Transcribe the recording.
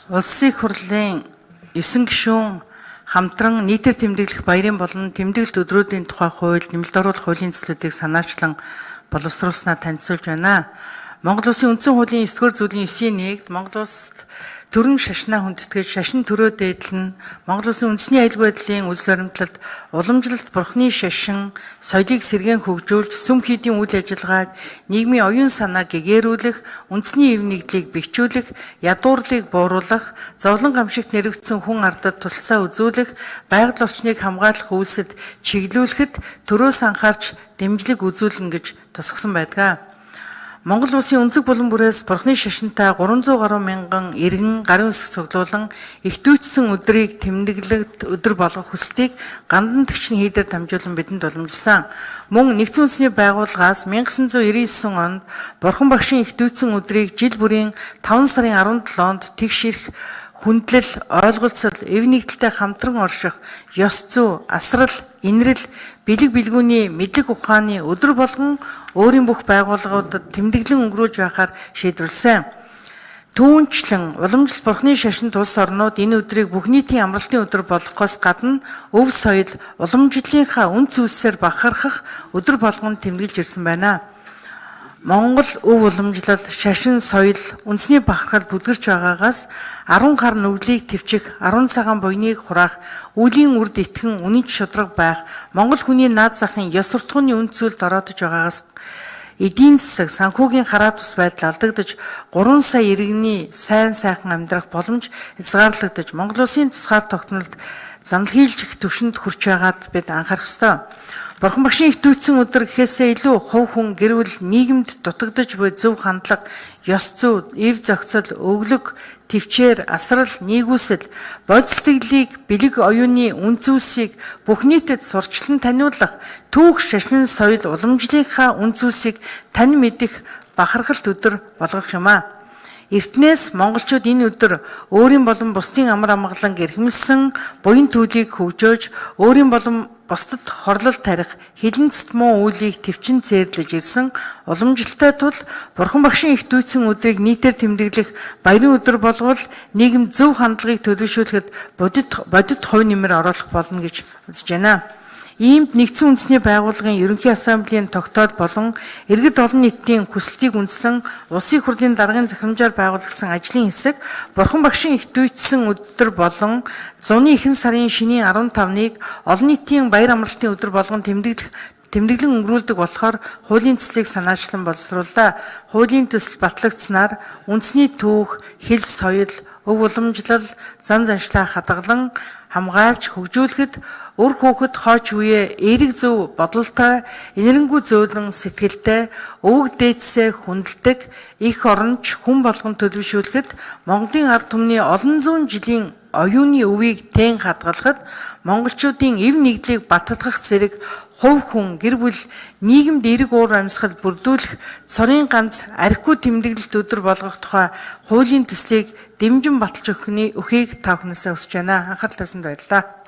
Улсын их хурлын 9 гишүүн хамтран нийтээр тэмдэглэх баярын болон тэмдэглэлт өдрүүдийн тухай хууль, нэмэлт оруулах хуулийн төслүүдийг санаачлан боловсруулснаа танилцуулж байна. Монгол Улсын үндсэн хуулийн 9-р зүйлийн 9-ийн 1-д Монгол Улсад төрөн шашнаа хүндэтгэж шашин төрөө дээдлэн Монгол Улсын үндэсний аюулгүй байдлын үзэл баримтлалд уламжлалт бурхны шашин соёлыг сэргээн хөгжүүлж сүм хийдийн үйл ажиллагааг нийгмийн оюун санааг гэгээрүүлэх, үндэсний эв нэгдлийг бэхжүүлэх, ядуурлыг бууруулах, зовлон гамшигт нэрвэгдсэн хүн ардад тусалцаа үзүүлэх, байгаль орчныг хамгаалах үйлсэд чиглүүлэхэд төрөөс анхаарч дэмжлэг үзүүлнэ гэж тусгасан байдаг. Монгол Улсын өнцөг булан бүрээс бурхны шашинтай 300 гаруй мянган иргэн гарын үсэг цуглуулан ихтүүцсэн өдрийг тэмдэглэлт өдөр болгох хүслийг гандан төгчний хийдээр дамжуулан бидэнд уламжилсан. Мөн нэгдсэн үндэсний байгууллагаас 1999 онд бурхан багшийн ихтүүцсэн өдрийг жил бүрийн 5 сарын 17-нд тэгш ирэх хүндлэл, ойлголцол, эв нэгдэлтэй хамтран орших, ёс зүй, асрал, инрэл, бэлэг бэлгүүний мэдлэг ухааны өдөр болгон өөрийн бүх байгууллагуудад тэмдэглэн өнгөрүүлж байхаар шийдвэрлсэн. Түүнчлэн уламжлалт бурхны шашинд улс орнууд энэ өдрийг бүх нийтийн амралтын өдөр болгохоос гадна өв соёл, уламжлалынхаа үн цэвсээр бахархах өдөр болгон тэмдэглэж ирсэн байна. Монгол өв уламжлал, шашин, соёл, үндэсний бахархал бүдгэрч байгаагаас 10 хар нүглийг твчих, 10 цагаан буйныг хураах, үлийн үрд итгэн үнэнч шудраг байх, Монгол хүний наад захын ёс суртахууны үнд зүйлд ороодож байгаагаас эдийн засаг, санхүүгийн хараа тус байдал алдагдаж, 3 сая иргэний сайн сайхан амьдрах боломж хязгаарлагдаж, Монгол Улсын тусгаар тогтнолд занлхийлж их түвшинд хүрч байгаад бид анхаарах ёстой. Бурхан багшийн ихтүүцсэн өдөр гэхээсээ илүү хувь хүн гэр бүл нийгэмд дутагдж буй зөв хандлага, ёс зүй, эв зохицол, өглөг, төвчээр, асрал, нийгүүлсэл, бодис сэтгэлийг, бэлэг оюуны үн зүйлсийг бүх нийтэд сурчлан таниулах, түүх, шашин, соёл, уламжлалынхаа үн зүйлсийг тань мэдэх бахархалт өдөр болгох юм а. Эртнээс монголчууд энэ өдөр өөрийн болон бусдын амар амгалан эрхэмлсэн буян төлийг хөгжөөж, өөрийн болон бусдад хорлол тарих, хилэнцэт муу үйлийг төвчин зээрлэж ирсэн уламжлалтай тул бурхан багшийн ихтүүцсэн өдрийг нийтээр тэмдэглэх баярын өдөр болгол нийгэм зөв хандлагыг төлөвшүүлэхэд бодит хувь нэмэр оруулах болно гэж үзэж байна. Иймд нэгдсэн үндэсний байгууллагын ерөнхий ассамблеийн тогтоол болон иргэд олон нийтийн хүсэлтийг үндэслэн улсын хурлын даргын захирамжаар байгуулагдсан ажлын хэсэг бурхан багшийн ихтүүцсэн өдөр болон зуны ихэнх сарын шөнийн 15-ныг олон нийтийн баяр амралтын өдөр болгон тэмдэглэн өнгөрүүлдэг болохоор хуулийн төслийг санаачлан боловсрууллаа. Хуулийн төсөл батлагдсанаар үндэсний түүх, хэл, соёл, өв уламжлал, зан заншлаа хадгалан хамгаалж хөгжүүлэхэд өр хүүхэд хойч үе эерэг зөв бодлолтой, энэрэнгүй зөөлөн сэтгэлтэй, өвөг дээдсээ хүндэлдэг их оронч хүн болгон төлөвшүүлэхэд Монголын ард түмний олон зуун жилийн оюуны өвийг тэн хадгалахад монголчуудын эв нэгдлийг баттгах зэрэг хувь хүн, гэр бүл, нийгэмд эерэг уур амьсгал бүрдүүлэх цорын ганц архигүй тэмдэглэлт өдөр болгох тухай хуулийн төслийг дэмжин баталж өгөхийг та бүхнээсээ хүсэж байна. Анхаарал тавьсанд баярлалаа.